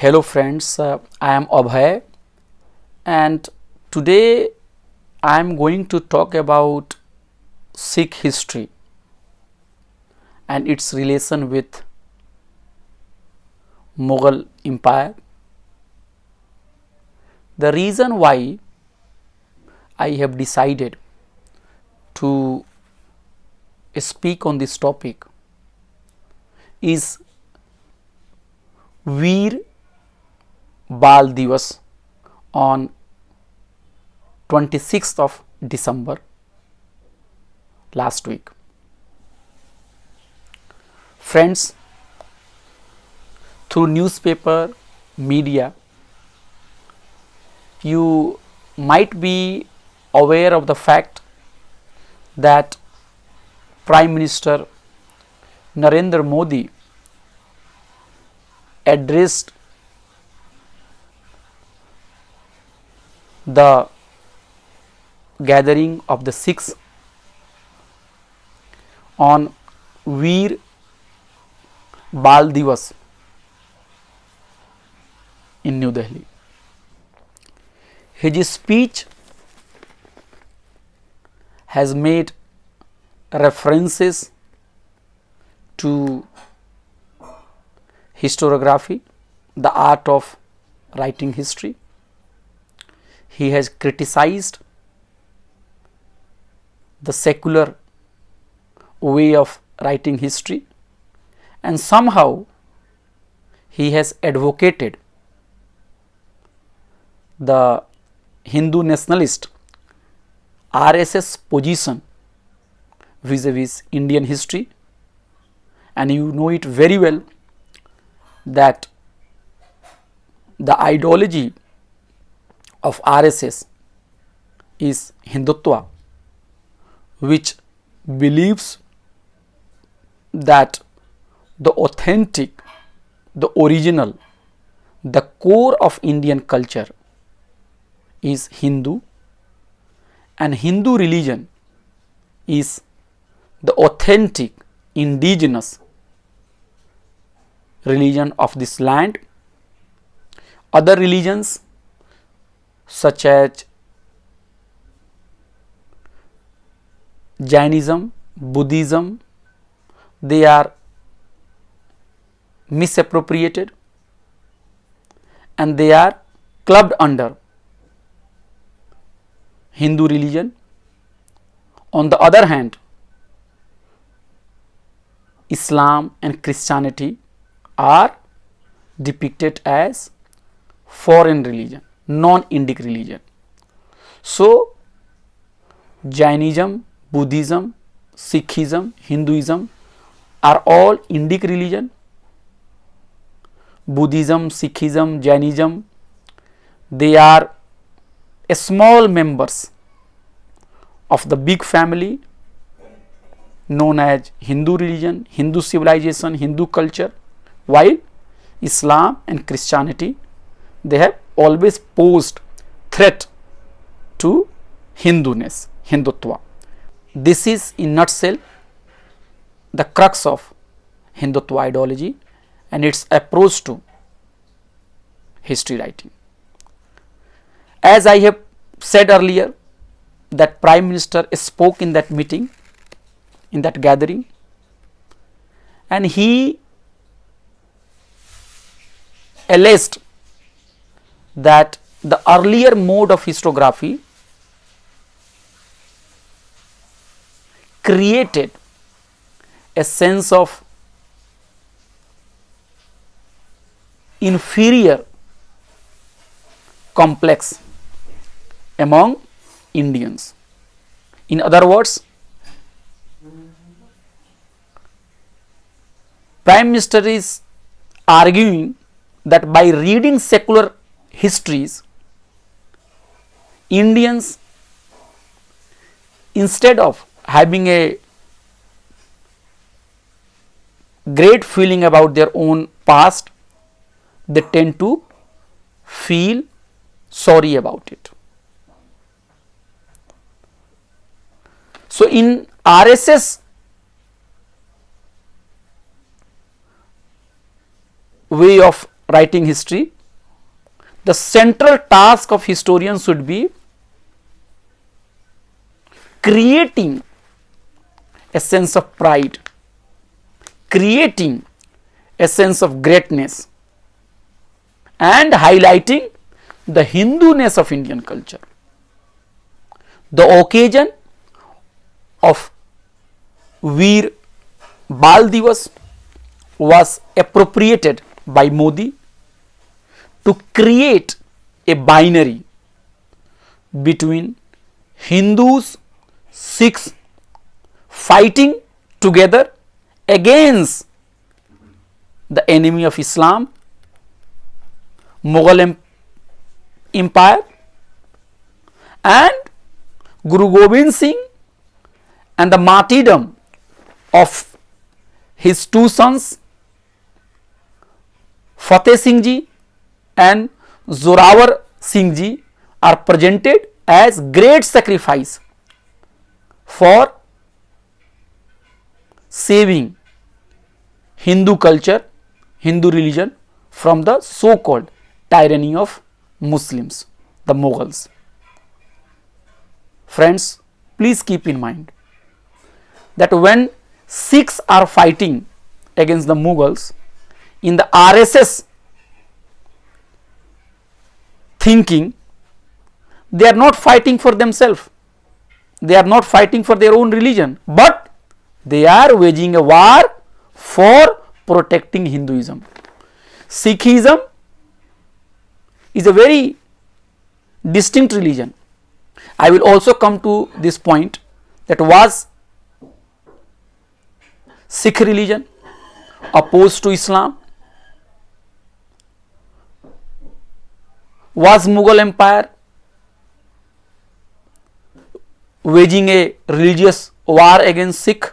Hello friends, I am Abhay and today I am going to talk about Sikh history and its relation with Mughal Empire. The reason why I have decided to speak on this topic is Veer Bal Diwas on 26th of December last week. Friends, through newspaper, media, you might be aware of the fact that Prime Minister Narendra Modi addressed the gathering of the Sikhs on Veer Bal Diwas in New Delhi. His speech has made references to historiography, the art of writing history. He has criticized the secular way of writing history, and somehow he has advocated the Hindu nationalist RSS position vis-a-vis Indian history, and you know it very well that the ideology of RSS is Hindutva, which believes that the authentic, the original, the core of Indian culture is Hindu, and Hindu religion is the authentic, indigenous religion of this land. Other religions such as Jainism, Buddhism, they are misappropriated and they are clubbed under Hindu religion. On the other hand, Islam and Christianity are depicted as foreign religion, non-Indic religion. So, Jainism, Buddhism, Sikhism, Hinduism are all Indic religion. Buddhism, Sikhism, Jainism, they are small members of the big family known as Hindu religion, Hindu civilization, Hindu culture, while Islam and Christianity, they have always posed threat to Hinduness, Hindutva. This is in nutshell the crux of Hindutva ideology and its approach to history writing. As I have said earlier, that Prime Minister spoke in that meeting, in that gathering, and he alleged that the earlier mode of historiography created a sense of inferior complex among Indians. In other words, Prime Minister is arguing that by reading secular histories, Indians, instead of having a great feeling about their own past, they tend to feel sorry about it. So, in RSS way of writing history, the central task of historians should be creating a sense of pride, creating a sense of greatness, and highlighting the Hindu-ness of Indian culture. The occasion of Veer Bal Diwas was appropriated by Modi to create a binary between Hindus, Sikhs fighting together against the enemy of Islam, Mughal Empire, and Guru Govind Singh and the martyrdom of his two sons Fateh Singh Ji and Zorawar Singh Ji are presented as great sacrifice for saving Hindu culture, Hindu religion from the so-called tyranny of Muslims, the Mughals. Friends, please keep in mind that when Sikhs are fighting against the Mughals, in the RSS thinking, they are not fighting for themselves, they are not fighting for their own religion, but they are waging a war for protecting Hinduism. Sikhism is a very distinct religion. I will also come to this point, that was Sikh religion opposed to Islam? Was Mughal Empire waging a religious war against Sikh?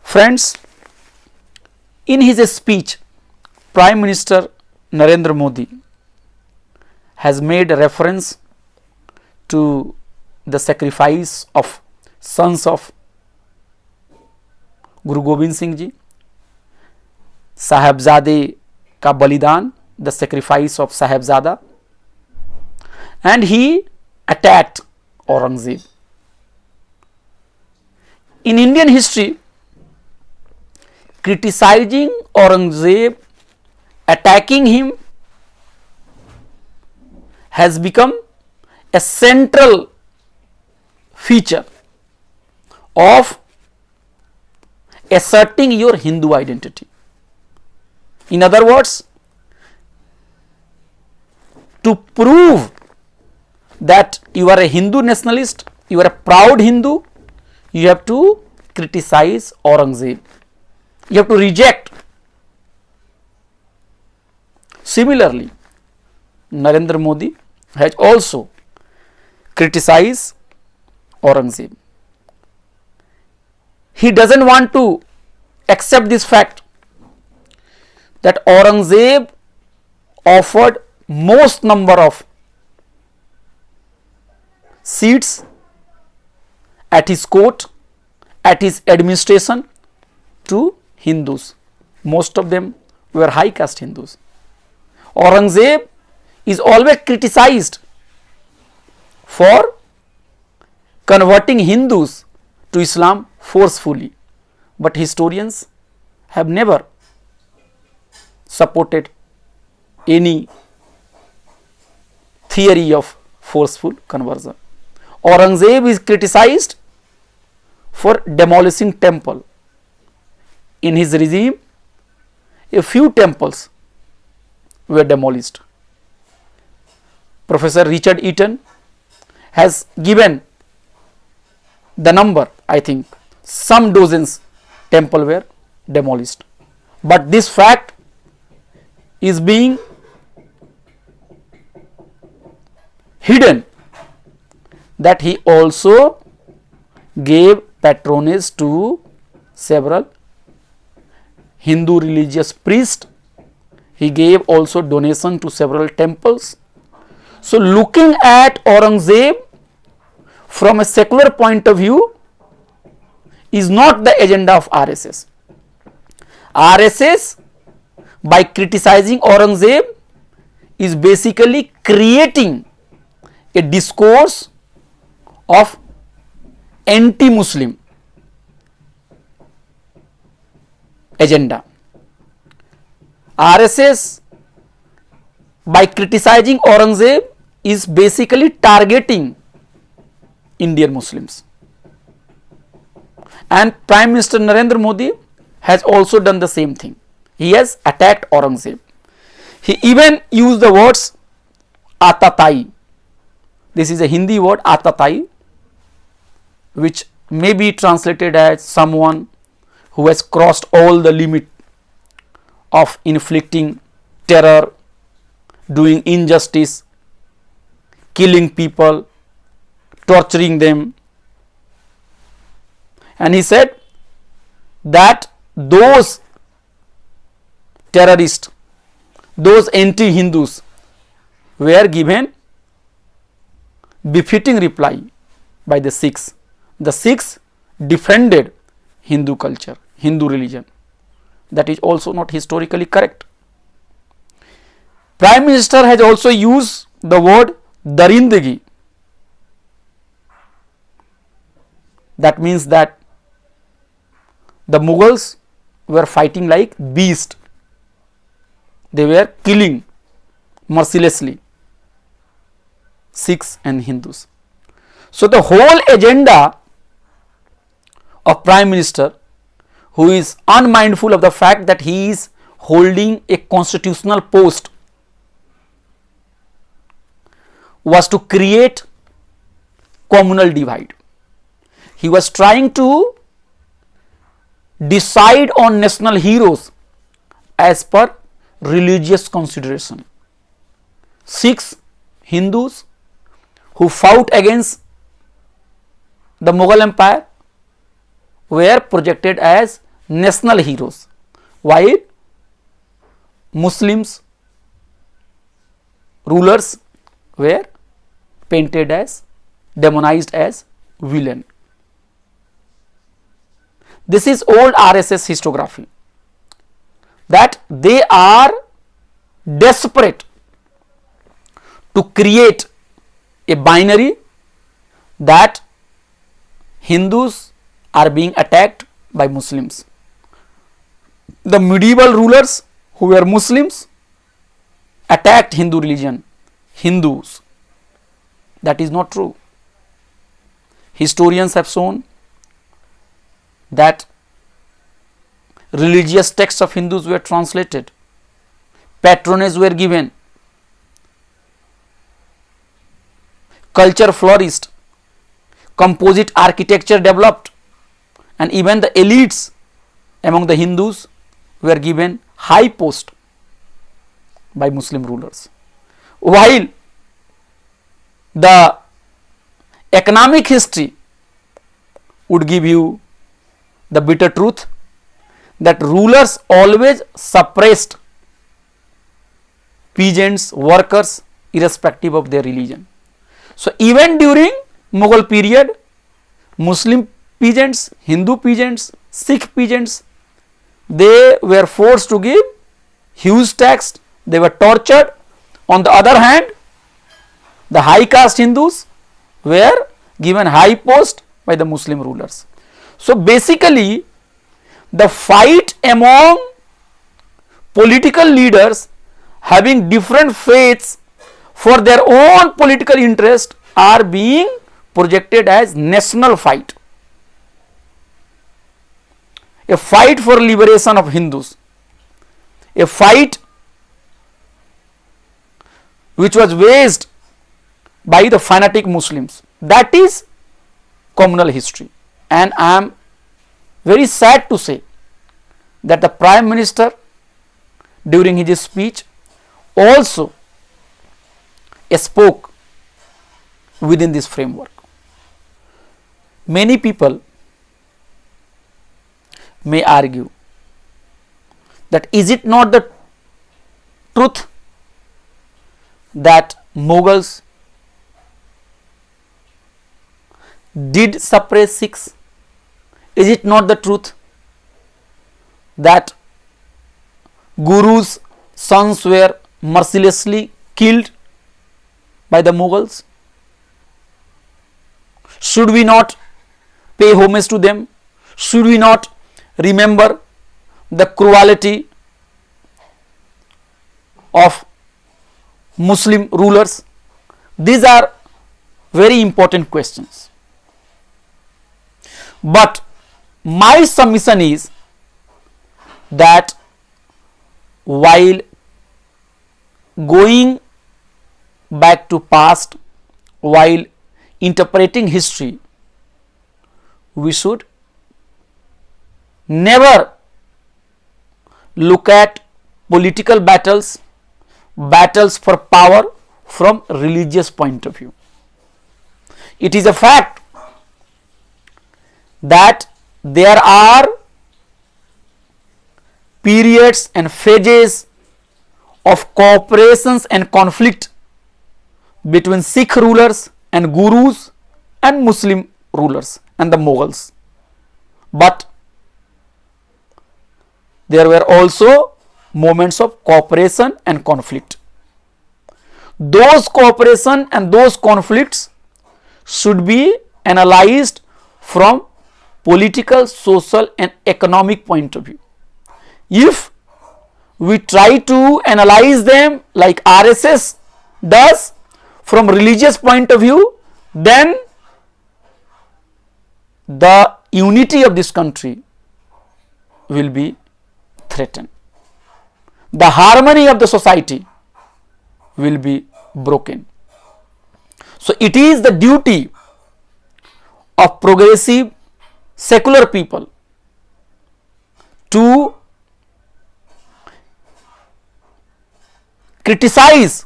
Friends, in his speech, Prime Minister Narendra Modi has made a reference to the sacrifice of sons of Guru Govind Singh Ji, Sahibzade ka balidan, the sacrifice of Sahibzada, and he attacked Aurangzeb. In Indian history, criticizing Aurangzeb, attacking him, has become a central feature of asserting your Hindu identity. In other words, to prove that you are a Hindu nationalist, you are a proud Hindu, you have to criticize Aurangzeb, you have to reject. Similarly, Narendra Modi has also criticized Aurangzeb. He doesn't want to accept this fact that Aurangzeb offered most number of seats at his court, at his administration to Hindus. Most of them were high caste Hindus. Aurangzeb is always criticized for converting Hindus to Islam forcefully, but historians have never supported any theory of forceful conversion. Aurangzeb is criticized for demolishing temple. In his regime, a few temples were demolished. Professor Richard Eaton has given the number, I think some dozens temple were demolished, but this fact is being hidden, that he also gave patronage to several Hindu religious priests. He gave also donation to several temples. So looking at Aurangzeb from a secular point of view is not the agenda of RSS. RSS by criticizing Aurangzeb is basically creating a discourse of anti-Muslim agenda. RSS by criticizing Aurangzeb is basically targeting Indian Muslims, and Prime Minister Narendra Modi has also done the same thing. He has attacked Aurangzeb. He even used the words Atatai. This is a Hindi word, Atatai, which may be translated as someone who has crossed all the limit of inflicting terror, doing injustice, killing people, torturing them. And he said that those terrorists, those anti-Hindus were given befitting reply by the Sikhs. The Sikhs defended Hindu culture, Hindu religion. That is also not historically correct. Prime Minister has also used the word Darindagi. That means that the Mughals were fighting like beasts. They were killing mercilessly Sikhs and Hindus. So the whole agenda of Prime Minister, who is unmindful of the fact that he is holding a constitutional post, was to create communal divide. He was trying to decide on national heroes as per religious consideration. Sikhs, Hindus who fought against the Mughal Empire were projected as national heroes, while Muslims, rulers, were painted as, demonized as villain. This is old RSS historiography, that they are desperate to create a binary that Hindus are being attacked by Muslims. The medieval rulers who were Muslims attacked Hindu religion, Hindus. That is not true. Historians have shown that religious texts of Hindus were translated, patronage were given, culture flourished, composite architecture developed, and even the elites among the Hindus were given high post by Muslim rulers. While the economic history would give you the bitter truth that rulers always suppressed peasants, workers, irrespective of their religion. So even during Mughal period, Muslim peasants, Hindu peasants, Sikh peasants, they were forced to give huge tax, they were tortured. On the other hand, the high caste Hindus were given high post by the Muslim rulers. So basically, the fight among political leaders having different faiths for their own political interest are being projected as national fight. A fight for liberation of Hindus, a fight which was waged by the fanatic Muslims. That is communal history. And I am very sad to say that the Prime Minister during his speech also spoke within this framework. Many people may argue that is it not the truth that Mughals did suppress Sikhs? Is it not the truth that Guru's sons were mercilessly killed by the Mughals? Should we not pay homage to them? Should we not remember the cruelty of Muslim rulers? These are very important questions. But my submission is that while going back to past, while interpreting history, we should never look at political battles, battles for power from religious point of view. It is a fact that there are periods and phases of cooperations and conflict between Sikh rulers and Gurus and Muslim rulers and the Mughals. But there were also moments of cooperation and conflict. Those cooperation and those conflicts should be analyzed from political, social and economic point of view. If we try to analyze them like RSS does from religious point of view, then the unity of this country will be threatened. The harmony of the society will be broken. So it is the duty of progressive secular people to criticize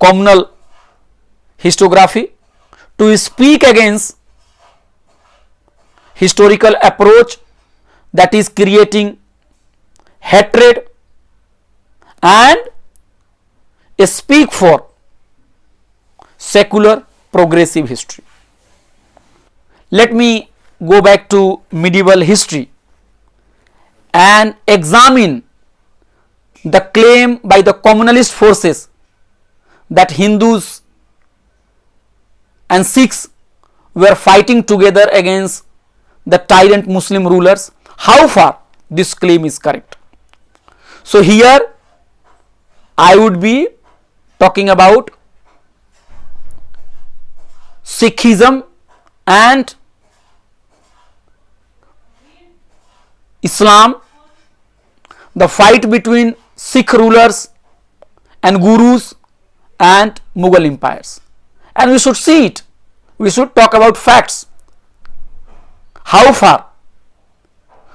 communal historiography, to speak against historical approach that is creating hatred, and speak for secular progressive history. Let me go back to medieval history and examine the claim by the communalist forces that Hindus and Sikhs were fighting together against the tyrant Muslim rulers. How far this claim is correct? So here I would be talking about Sikhism and Islam, the fight between Sikh rulers and Gurus and Mughal empires, and we should see it. We should talk about facts. How far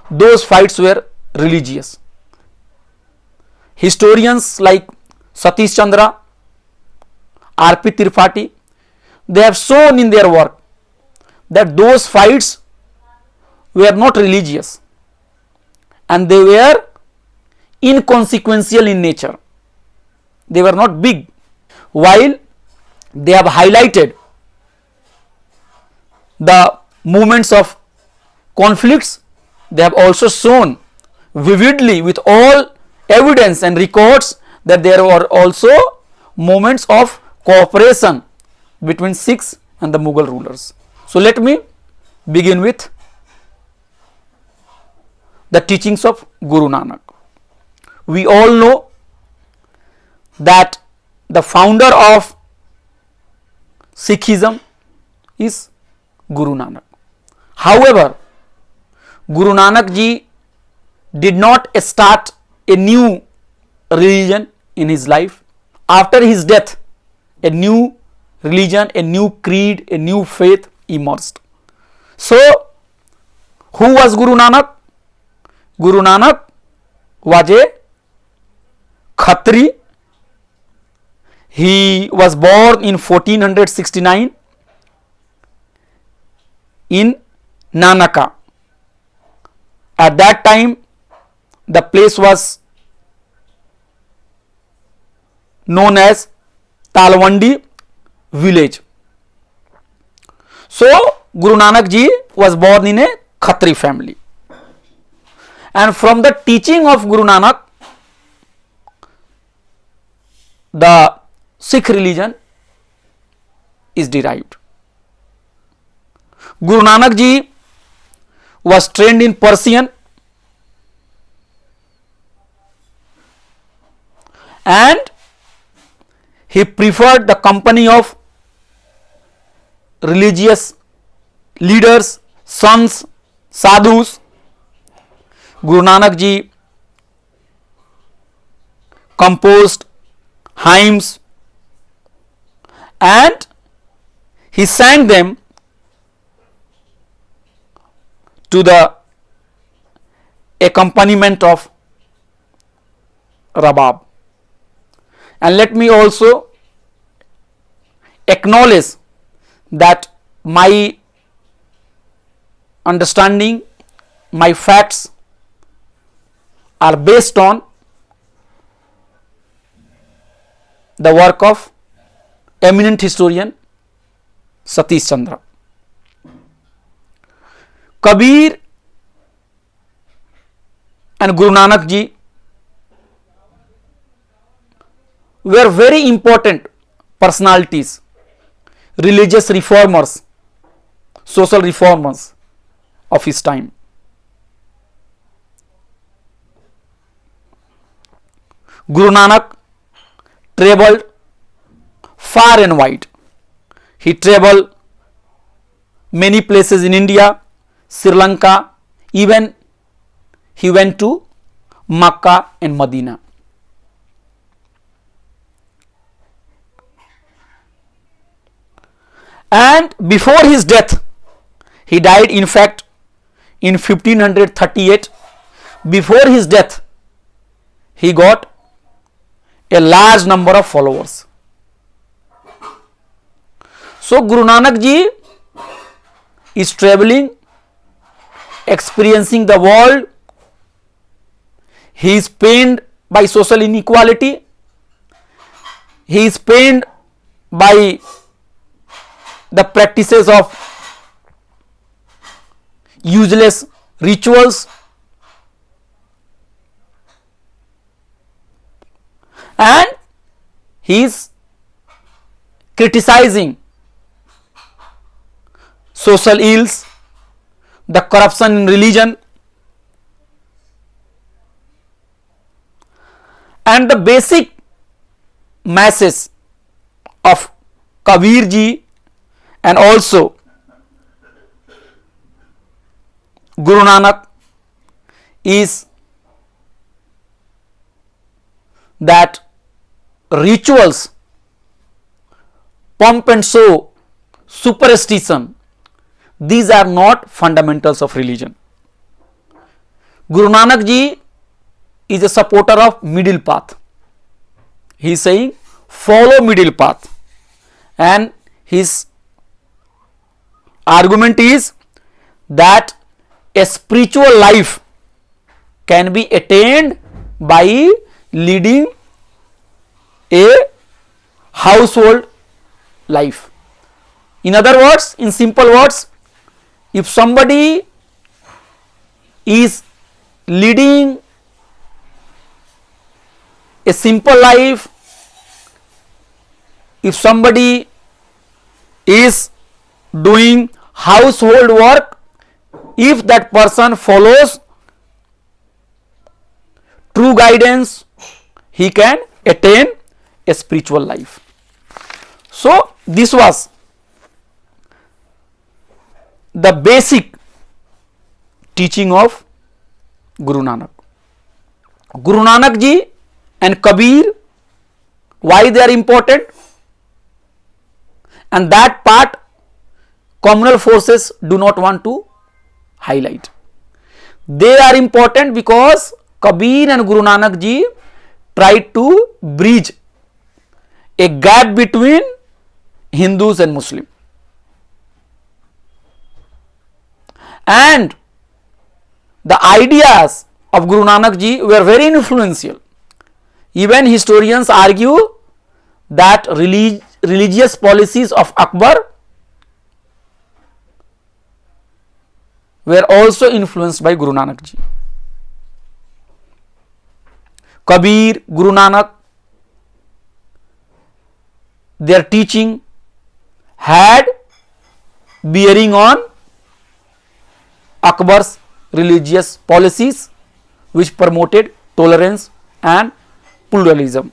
those fights were religious. Historians like Satish Chandra, R.P. Tripathi, they have shown in their work that those fights were not religious and they were inconsequential in nature. They were not big. While they have highlighted the moments of conflicts, they have also shown vividly with all evidence and records that there were also moments of cooperation between Sikhs and the Mughal rulers. So let me begin with the teachings of Guru Nanak. We all know that the founder of Sikhism is Guru Nanak. However, Guru Nanak ji did not start a new religion in his life. After his death, a new religion, a new creed, a new faith emerged. So, who was Guru Nanak? Guru Nanak was a Khatri. He was born in 1469 in Nanaka. At that time, the place was known as Talwandi village. So, Guru Nanak ji was born in a Khatri family. and from the teaching of Guru Nanak, the Sikh religion is derived. Guru Nanak ji was trained in Persian and he preferred the company of religious leaders, sons, sadhus. Guru Nanak ji composed hymns and he sang them to the accompaniment of rabab. And let me also acknowledge that my understanding, my facts are based on the work of eminent historian Satish Chandra. Kabir and Guru Nanak ji were very important personalities, religious reformers, social reformers of his time. Guru Nanak traveled far and wide. He traveled many places in India, Sri Lanka, even he went to Makkah and Medina. And before his death, he died in fact in 1538. Before his death, he got a large number of followers. So Guru Nanak ji is traveling, experiencing the world. He is pained by social inequality. He is pained by the practices of useless rituals, and he is criticizing social ills, the corruption in religion, and the basic message of Kabir ji and also Guru Nanak is that rituals, pomp and show, superstition, these are not fundamentals of religion. Guru Nanak ji is a supporter of middle path. He is saying follow middle path, and his argument is that a spiritual life can be attained by leading a household life. In other words, in simple words, if somebody is leading a simple life, if somebody is doing household work, if that person follows true guidance, he can attain a spiritual life. So this was the basic teaching of Guru Nanak. Guru Nanak ji and Kabir, why they are important, and that part communal forces do not want to highlight. They are important because Kabir and Guru Nanak ji tried to bridge a gap between Hindus and Muslims. And the ideas of Guru Nanak ji were very influential. Even historians argue that religious policies of Akbar were also influenced by Guru Nanak ji. Kabir, Guru Nanak, their teaching had bearing on Akbar's religious policies, which promoted tolerance and pluralism.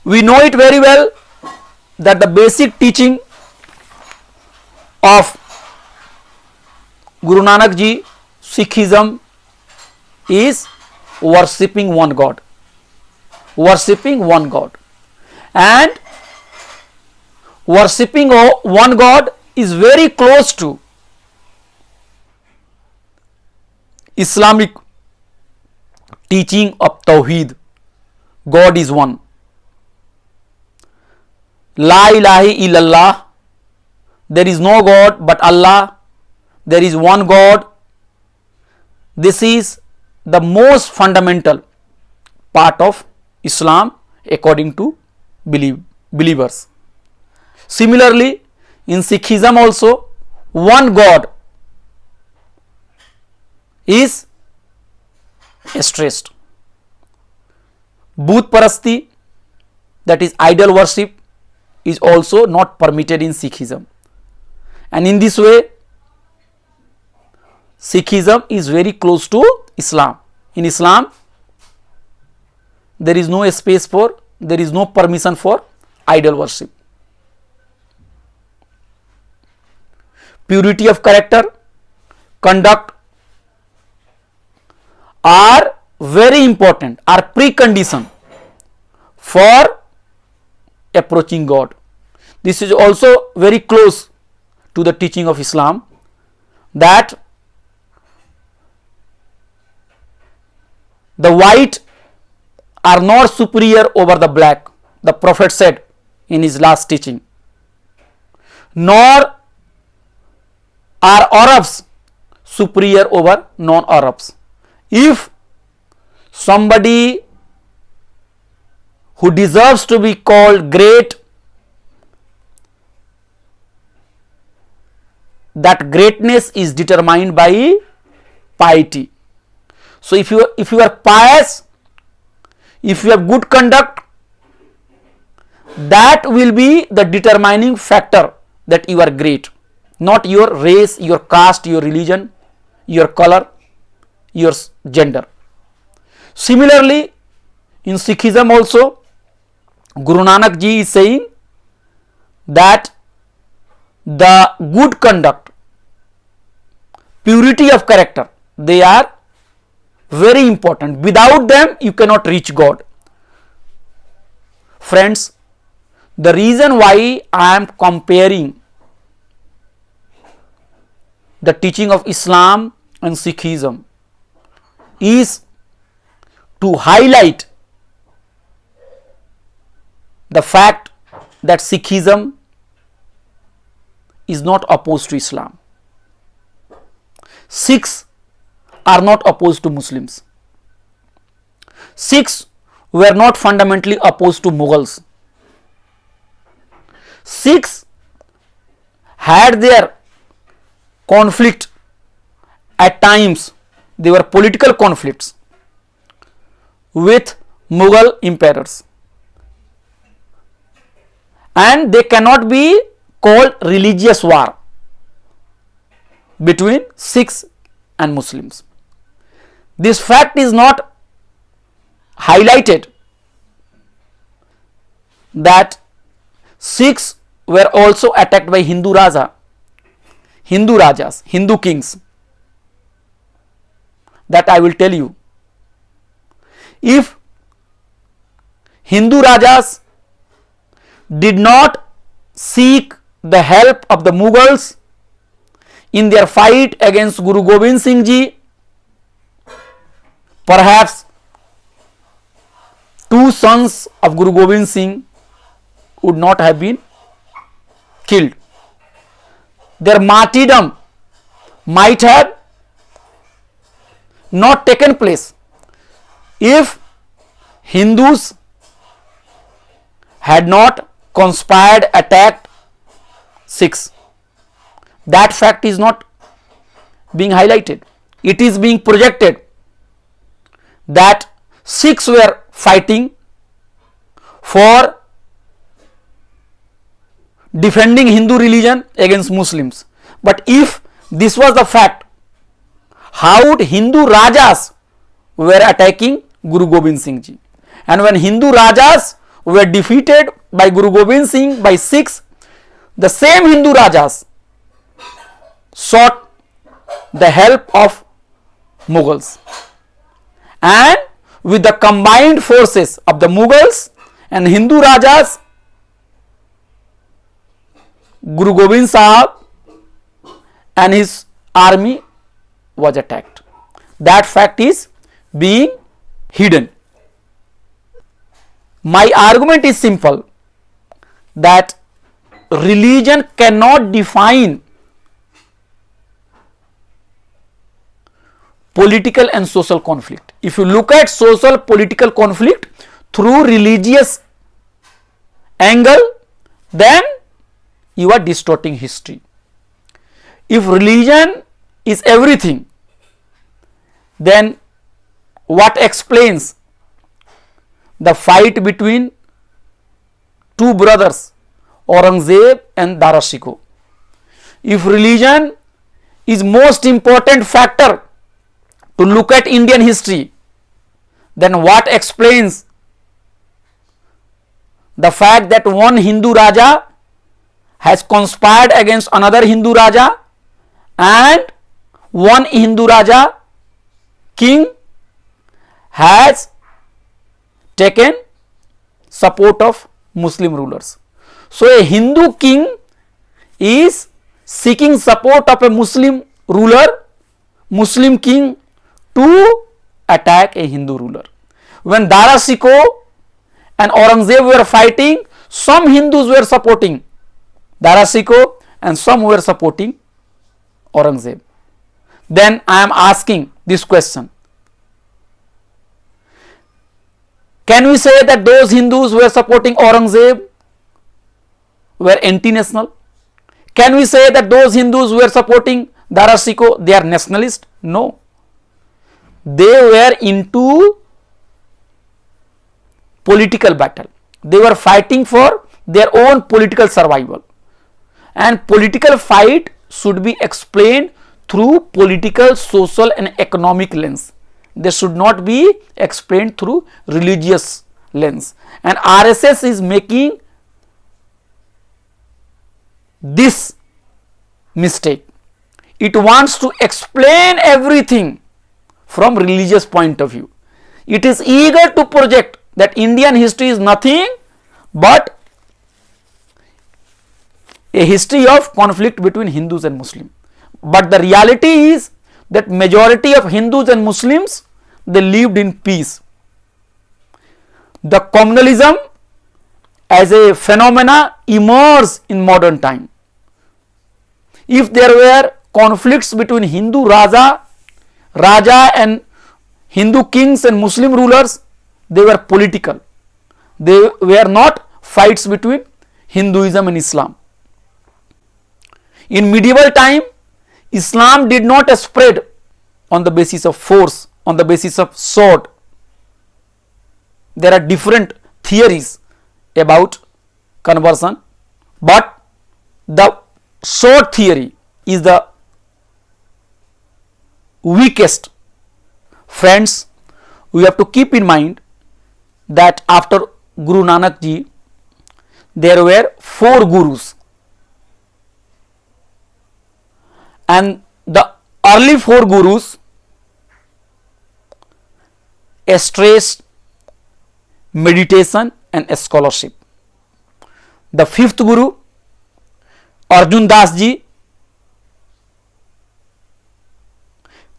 We know it very well that the basic teaching of Guru Nanak ji, Sikhism, is worshipping one God. Worshipping one God. And worshipping one God is very close to Islamic teaching of Tawheed. God is one. La ilaha illallah. There is no God but Allah. There is one God. This is the most fundamental part of Islam according to believers. Similarly, in Sikhism also, one God is stressed. Bhoot parasti, that is idol worship, is also not permitted in Sikhism. And in this way, Sikhism is very close to Islam. In Islam, there is no space for, there is no permission for idol worship. Purity of character, conduct are very important, are precondition for approaching God. This is also very close to the teaching of Islam, that the white are not superior over the black. The Prophet said in his last teaching. Nor are Arabs superior over non-Arabs. If somebody who deserves to be called great, that greatness is determined by piety. So if you are pious, if you have good conduct, that will be the determining factor that you are great, not your race, your caste, your religion, your color, your gender. Similarly, in Sikhism also, Guru Nanak ji is saying that the good conduct, purity of character, they are very important. Without them, you cannot reach God. Friends, the reason why I am comparing the teaching of Islam and Sikhism is to highlight the fact that Sikhism is not opposed to Islam. Sikhs are not opposed to Muslims. Sikhs were not fundamentally opposed to Mughals. Sikhs had their conflict at times, they were political conflicts with Mughal emperors, and they cannot be called religious war between Sikhs and Muslims. This fact is not highlighted that Sikhs were also attacked by Hindu Rajas, Hindu kings. That I will tell you. If Hindu Rajas did not seek the help of the Mughals in their fight against Guru Govind Singh ji, perhaps two sons of Guru Govind Singh would not have been killed. Their martyrdom might have not taken place if Hindus had not conspired, attacked Sikhs. That fact is not being highlighted. it is being projected that Sikhs were fighting for defending Hindu religion against Muslims. But if this was the fact, how would Hindu Rajas were attacking Guru Gobind Singh ji? And when Hindu Rajas were defeated by Guru Gobind Singh by Sikhs, the same Hindu Rajas sought the help of Mughals. And with the combined forces of the Mughals and Hindu Rajas, Guru Gobind Sahab and his army was attacked. That fact is being hidden. My argument is simple, that religion cannot define political and social conflict. If you look at social political conflict through religious angle, then you are distorting history. If religion is everything, then what explains the fight between two brothers, Aurangzeb and Dara Shikoh? If religion is most important factor to look at Indian history, then what explains the fact that one Hindu Raja has conspired against another Hindu Raja, and one Hindu Raja king has taken support of Muslim rulers? So a Hindu king is seeking support of a Muslim ruler, Muslim king, to attack a Hindu ruler. When Dara Shikoh and Aurangzeb were fighting, some Hindus were supporting Dara Shikoh and some were supporting Aurangzeb. Then I am asking this question: can we say that those Hindus who were supporting Aurangzeb were anti-national? Can we say that those Hindus who were supporting Dara Shikoh, they are nationalist? No. They were into political battle. They were fighting for their own political survival. And political fight should be explained through political, social and economic lens. They should not be explained through religious lens. And RSS is making this mistake. It wants to explain everything from religious point of view. It is eager to project that Indian history is nothing but a history of conflict between Hindus and Muslims. But the reality is that majority of Hindus and Muslims, they lived in peace. The communalism as a phenomena emerged in modern time. If there were conflicts between Hindu Raja and Hindu kings and Muslim rulers, they were political. They were not fights between Hinduism and Islam. In medieval time, Islam did not spread on the basis of force, on the basis of sword. There are different theories about conversion, but the sword theory is the weakest. Friends, we have to keep in mind that after Guru Nanak ji, there were 4 Gurus, and the early 4 Gurus stressed meditation and scholarship. The 5th Guru, Arjun Das ji,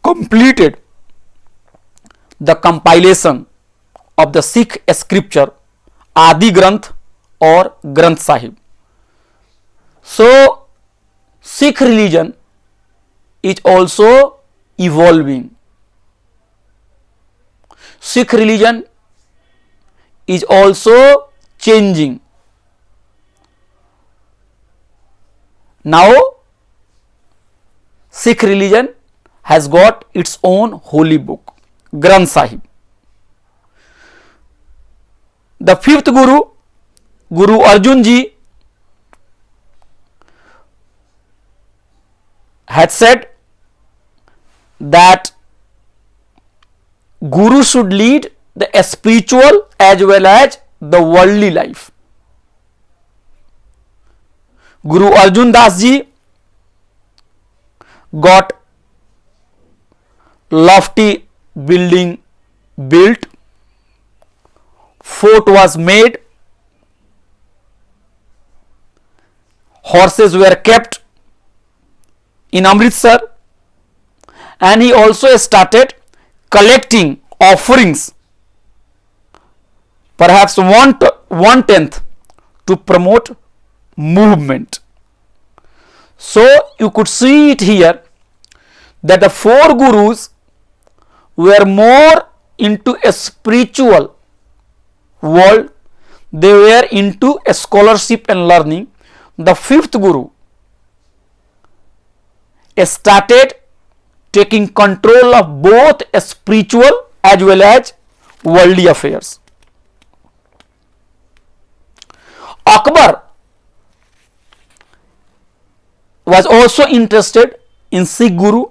completed the compilation of the Sikh scripture Adi Granth or Granth Sahib. So Sikh religion is also evolving. Sikh religion is also changing. Now Sikh religion has got its own holy book, Granth Sahib. The fifth Guru, Guru Arjan Ji, had said that Guru should lead the spiritual as well as the worldly life. Guru Arjan Das Ji got lofty building built, fort was made, horses were kept in Amritsar, and he also started collecting offerings, perhaps one tenth, to promote movement. So you could see it here that the four Gurus were more into a spiritual world, they were into a scholarship and learning. The fifth Guru started taking control of both spiritual as well as worldly affairs. Akbar was also interested in Sikh Guru,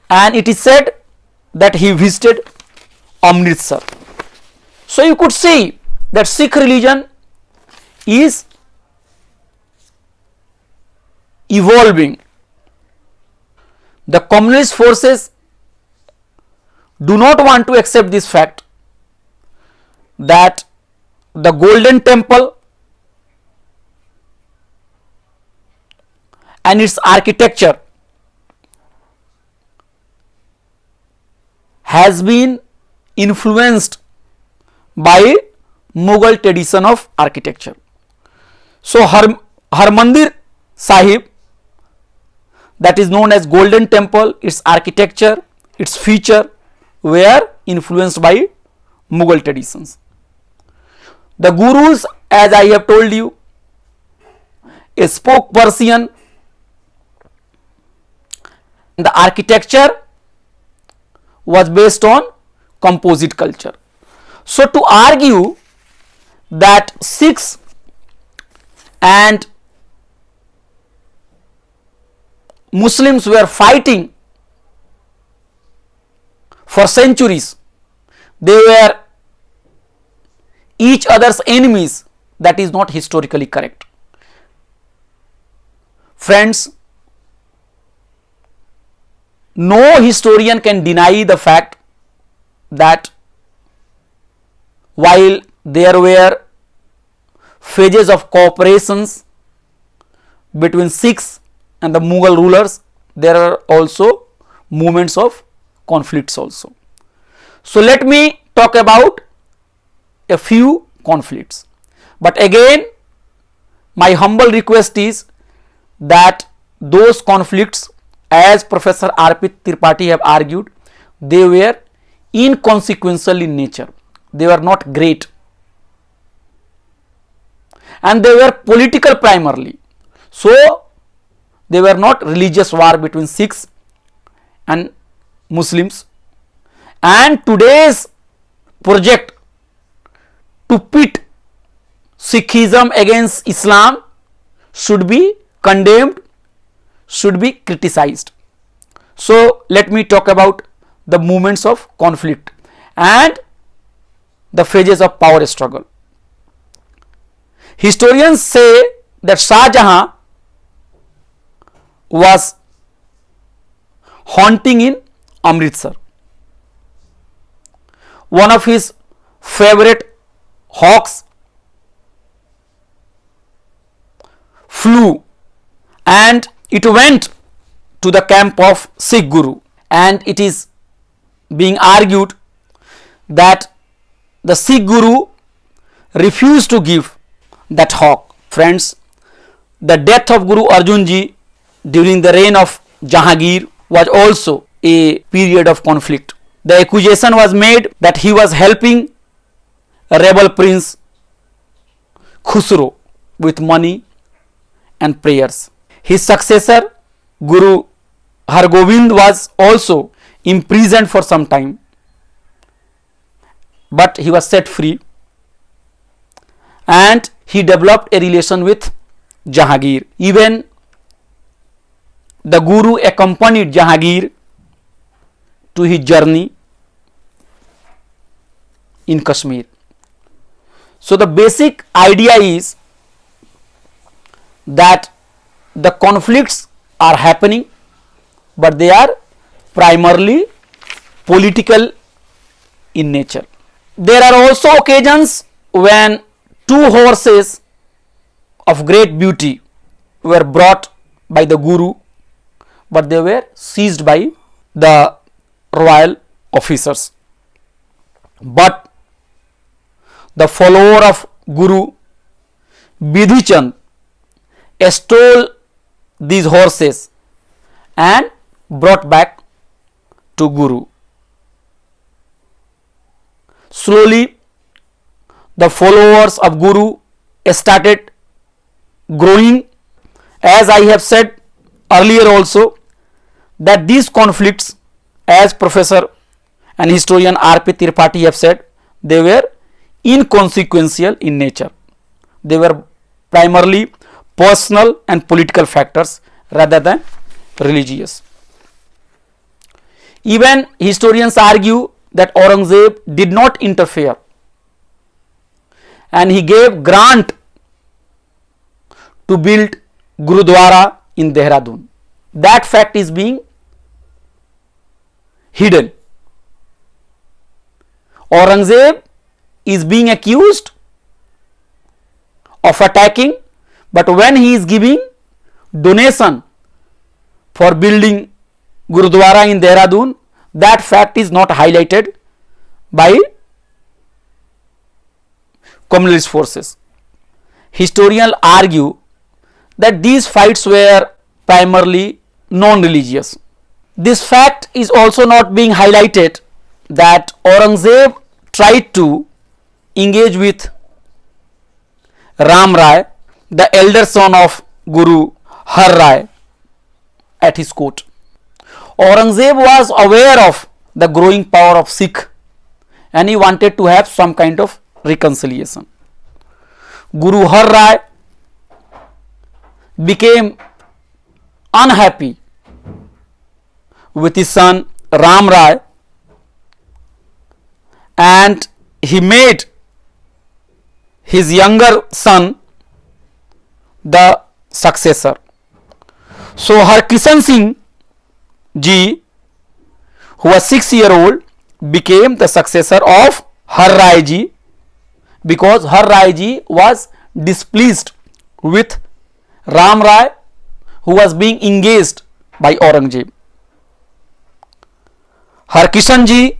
and it is said that he visited Amritsar. So you could see that Sikh religion is evolving. The communist forces do not want to accept this fact that the Golden Temple and its architecture has been influenced by Mughal tradition of architecture. So Harmandir Sahib, that is known as Golden Temple, its architecture, its feature were influenced by Mughal traditions. The Gurus, as I have told you, spoke Persian. The architecture was based on composite culture. So to argue that Sikhs and Muslims were fighting for centuries, they were each other's enemies, that is not historically correct. Friends, no historian can deny the fact that while there were phases of cooperations between Sikhs and the Mughal rulers, there are also moments of conflicts also. So let me talk about a few conflicts. But again, my humble request is that those conflicts, as Professor R.P. Tripathi have argued, they were inconsequential in nature. They were not great. And they were political primarily. So they were not religious war between Sikhs and Muslims. And today's project to pit Sikhism against Islam should be condemned, should be criticized. So let me talk about the movements of conflict and the phases of power struggle. Historians say that Shah Jahan was haunting in Amritsar. One of his favorite hawks flew and it went to the camp of Sikh Guru, and it is being argued that the Sikh Guru refused to give that hawk. Friends, the death of Guru Arjan Ji during the reign of Jahangir was also a period of conflict. The accusation was made that he was helping a rebel prince Khusro with money and prayers. His successor Guru Hargobind was also imprisoned for some time, but he was set free, and he developed a relation with Jahangir. Even the Guru accompanied Jahangir to his journey in Kashmir. So the basic idea is that the conflicts are happening, but they are primarily political in nature. There are also occasions when two horses of great beauty were brought by the Guru, but they were seized by the royal officers. But the follower of Guru, Bidhichand, stole these horses and brought back to Guru. Slowly, the followers of Guru started growing. As I have said earlier also, that these conflicts, as Professor and historian R.P. Tripathi have said, they were inconsequential in nature. They were primarily personal and political factors rather than religious. Even historians argue that Aurangzeb did not interfere, and he gave grant to build Gurudwara in Dehradun. That fact is being hidden. Aurangzeb is being accused of attacking, but when he is giving donation for building Gurudwara in Dehradun, that fact is not highlighted by communist forces. Historians argue that these fights were primarily non-religious. This fact is also not being highlighted, that Aurangzeb tried to engage with Ram Rai, the elder son of Guru Har Rai, at his court. Aurangzeb was aware of the growing power of Sikh, and he wanted to have some kind of reconciliation. Guru Har Rai became unhappy with his son Ram Rai, and he made his younger son the successor. So Harkishan Singh Ji, who was 6-year-old, became the successor of Har Rai Ji, because Har Rai Ji was displeased with Ram Rai, who was being engaged by Aurangzeb. Harkishan Ji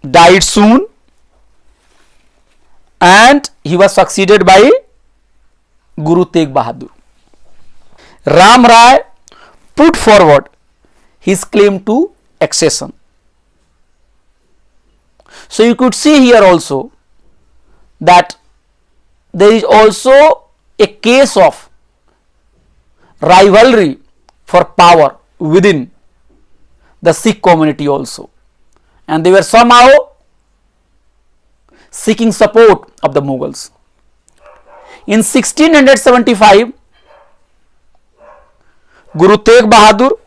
died soon, and he was succeeded by Guru Tegh Bahadur. Ram Rai put forward his claim to accession. So you could see here also that there is also a case of rivalry for power within the Sikh community also, and they were somehow seeking support of the Mughals. In 1675, Guru Tegh Bahadur,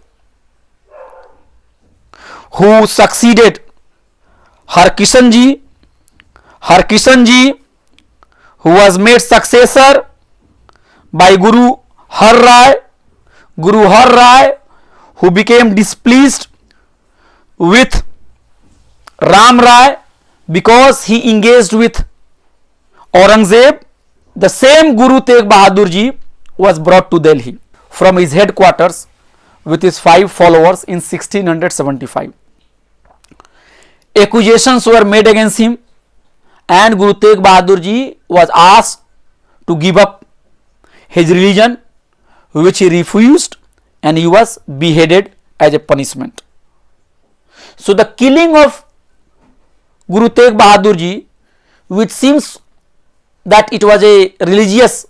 who succeeded Harkishan Ji, who was made successor by Guru Har Rai, who became displeased with Ram Rai because he engaged with Aurangzeb. The same Guru Tegh Bahadur Ji was brought to Delhi from his headquarters with his 5 followers in 1675. Accusations were made against him, and Guru Tegh Bahadur Ji was asked to give up his religion, which he refused, and he was beheaded as a punishment. So the killing of Guru Tegh Bahadur Ji, which seems that it was a religious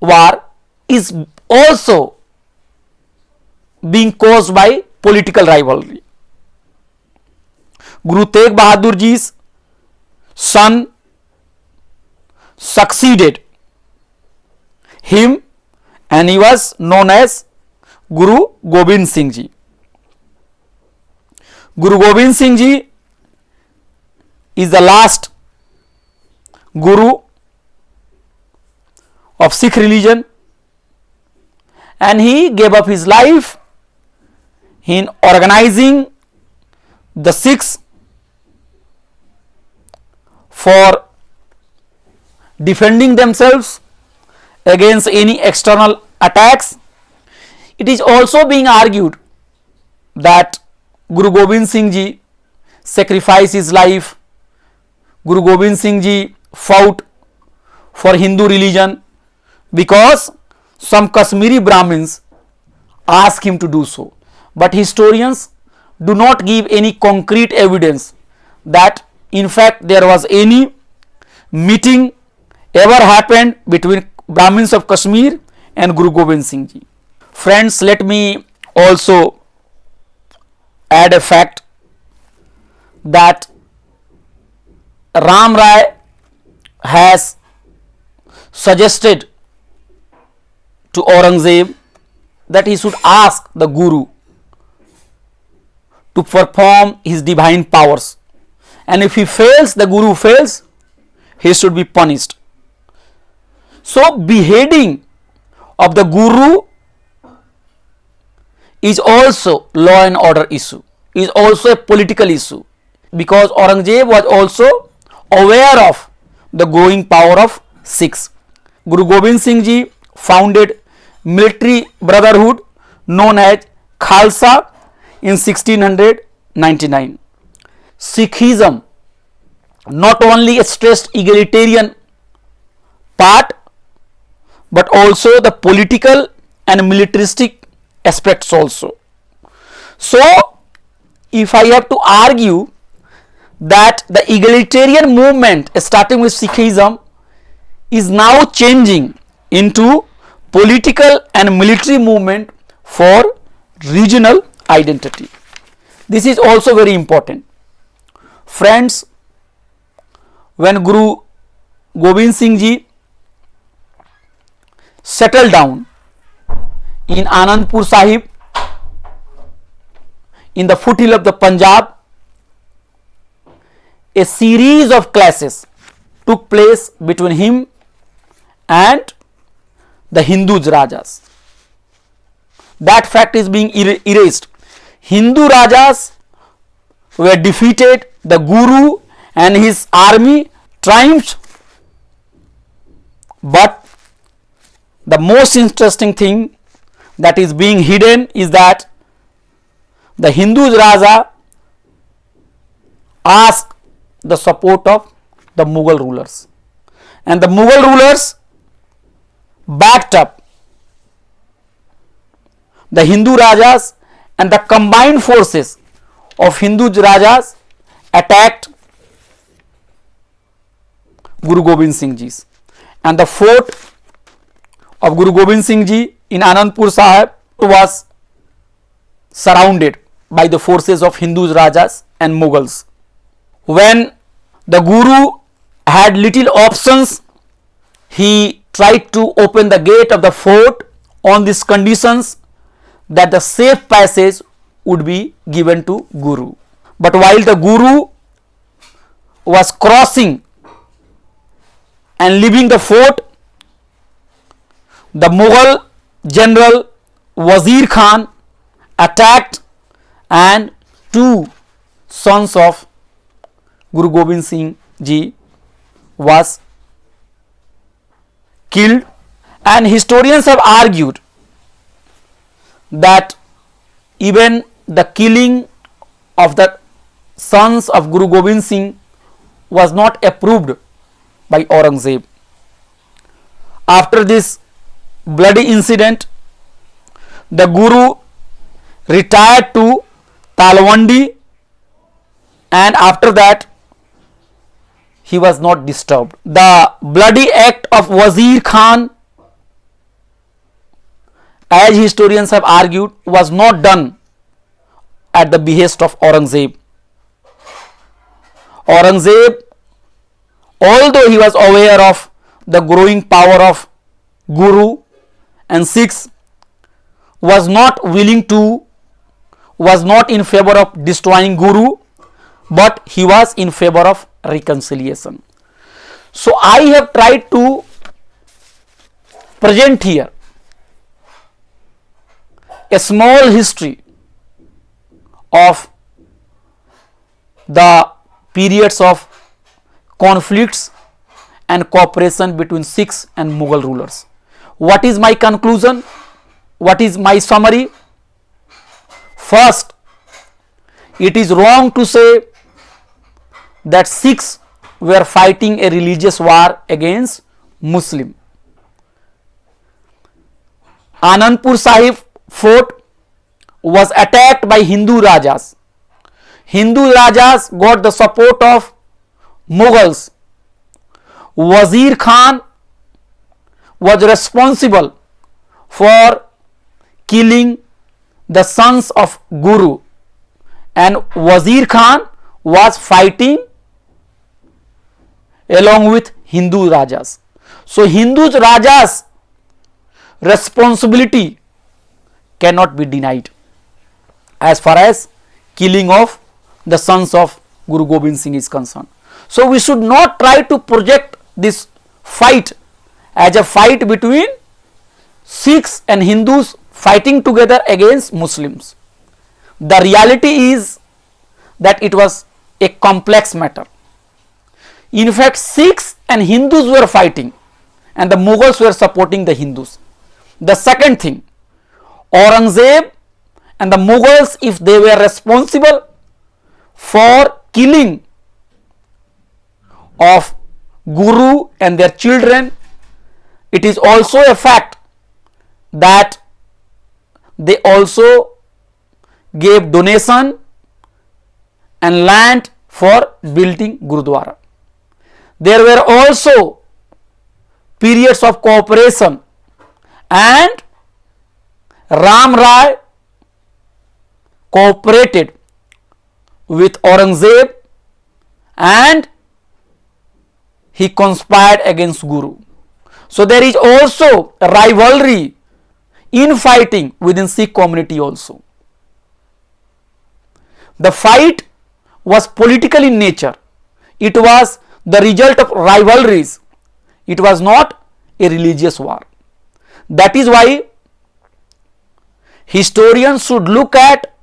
war, is also being caused by political rivalry. Guru Tegh Bahadur Ji's son succeeded him and he was known as Guru Gobind Singh Ji. Guru Gobind Singh Ji is the last Guru of Sikh religion, and he gave up his life in organizing the Sikhs for defending themselves against any external attacks. It is also being argued that Guru Gobind Singh Ji sacrificed his life. Guru Gobind Singh Ji fought for Hindu religion because some Kashmiri Brahmins asked him to do so. But historians do not give any concrete evidence that in fact there was any meeting ever happened between Brahmins of Kashmir and Guru Gobind Singh Ji. Friends, let me also add a fact that Ram Rai has suggested to Aurangzeb that he should ask the Guru to perform his divine powers, and if he fails, the Guru fails, he should be punished. So beheading of the Guru is also law and order issue, is also a political issue, because Aurangzeb was also aware of the growing power of Sikhs. Guru Gobind Singh Ji founded military brotherhood known as Khalsa in 1699. Sikhism not only stressed egalitarian part but also the political and militaristic aspects also. So if I have to argue that the egalitarian movement starting with Sikhism is now changing into political and military movement for regional identity. This is also very important. Friends, when Guru Gobind Singh Ji settled down in Anandpur Sahib in the foothill of the Punjab, a series of clashes took place between him and the Hindu Rajas. That fact is being erased. Hindu Rajas were defeated, the Guru and his army triumphed, but the most interesting thing that is being hidden is that the Hindu Raja asked the support of the Mughal rulers, and the Mughal rulers backed up the Hindu Rajas, and the combined forces of Hindu Rajas attacked Guru Gobind Singh Ji, and the fort of Guru Gobind Singh Ji in Anandpur Sahib was surrounded by the forces of Hindu Rajas and Mughals. When the Guru had little options, he tried to open the gate of the fort on these conditions that the safe passage would be given to Guru. But while the Guru was crossing and leaving the fort, the Mughal general Wazir Khan attacked, and two sons of Guru Gobind Singh Ji was killed. And historians have argued that even the killing of the sons of Guru Gobind Singh was not approved by Aurangzeb. After this bloody incident, the Guru retired to Talwandi, and after that he was not disturbed. The bloody act of Wazir Khan as historians have argued, was not done at the behest of Aurangzeb. Aurangzeb, although he was aware of the growing power of Guru and Sikhs, was not in favor of destroying Guru, but he was in favor of reconciliation. So I have tried to present here a small history of the periods of conflicts and cooperation between Sikhs and Mughal rulers. What is my conclusion? What is my summary? First, it is wrong to say that Sikhs were fighting a religious war against Muslim. Anandpur Sahib fort was attacked by Hindu Rajas. Hindu Rajas got the support of Mughals. Wazir Khan was responsible for killing the sons of Guru, and Wazir Khan was fighting along with Hindu Rajas. So Hindu Rajas' responsibility cannot be denied as far as killing of the sons of Guru Gobind Singh is concerned. So we should not try to project this fight as a fight between Sikhs and Hindus fighting together against Muslims. The reality is that it was a complex matter. In fact, Sikhs and Hindus were fighting and the Mughals were supporting the Hindus. The second thing, Aurangzeb and the Mughals, if they were responsible for killing of Guru and their children, it is also a fact that they also gave donation and land for building Gurudwara. There were also periods of cooperation, and Ram Rai cooperated with Aurangzeb and he conspired against Guru. So there is also a rivalry, infighting within Sikh community also. The fight was political in nature. It was the result of rivalries. It was not a religious war. That is why historians should look at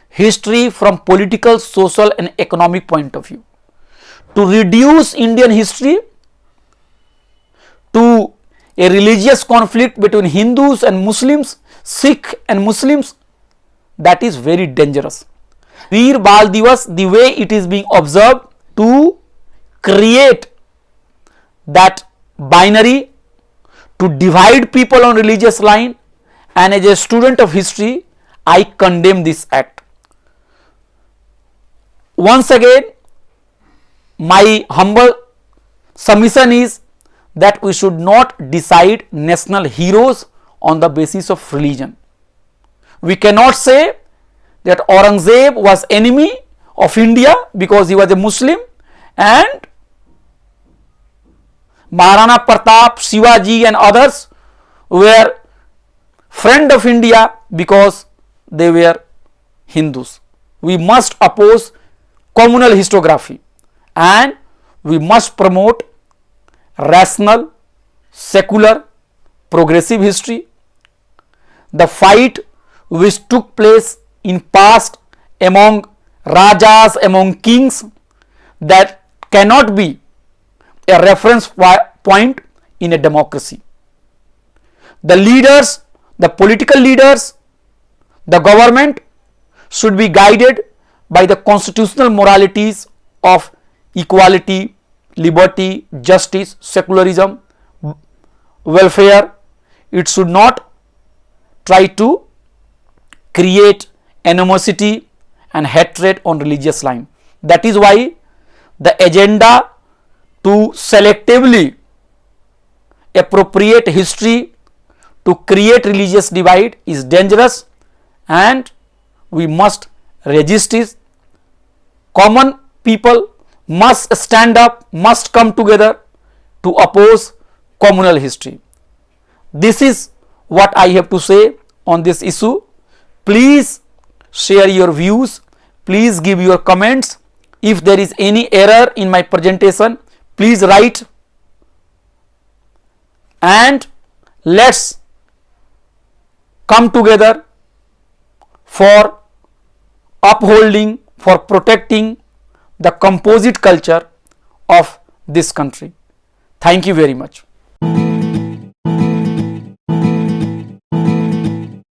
history from political, social and economic point of view. To reduce Indian history to a religious conflict between Hindus and Muslims, Sikh and Muslims, that is very dangerous. Veer Bal Diwas, the way it is being observed to create that binary, to divide people on religious line, and as a student of history, I condemn this act. Once again, my humble submission is that we should not decide national heroes on the basis of religion. We cannot say that Aurangzeb was enemy of India because he was a Muslim, and Maharana Pratap, Shivaji and others were friend of India because they were Hindus. We must oppose communal historiography and we must promote rational, secular, progressive history. The fight which took place in past among Rajas, among kings, that cannot be a reference point in a democracy. The leaders, the political leaders, the government should be guided by the constitutional moralities of equality, liberty, justice, secularism, welfare. It should not try to create animosity and hatred on religious line. That is why the agenda to selectively appropriate history to create religious divide is dangerous and we must resist it. Common people must stand up, must come together to oppose communal history. This is what I have to say on this issue. Please share your views, please give your comments. If there is any error in my presentation, please write, and let's come together for upholding, for protecting the composite culture of this country. Thank you very much.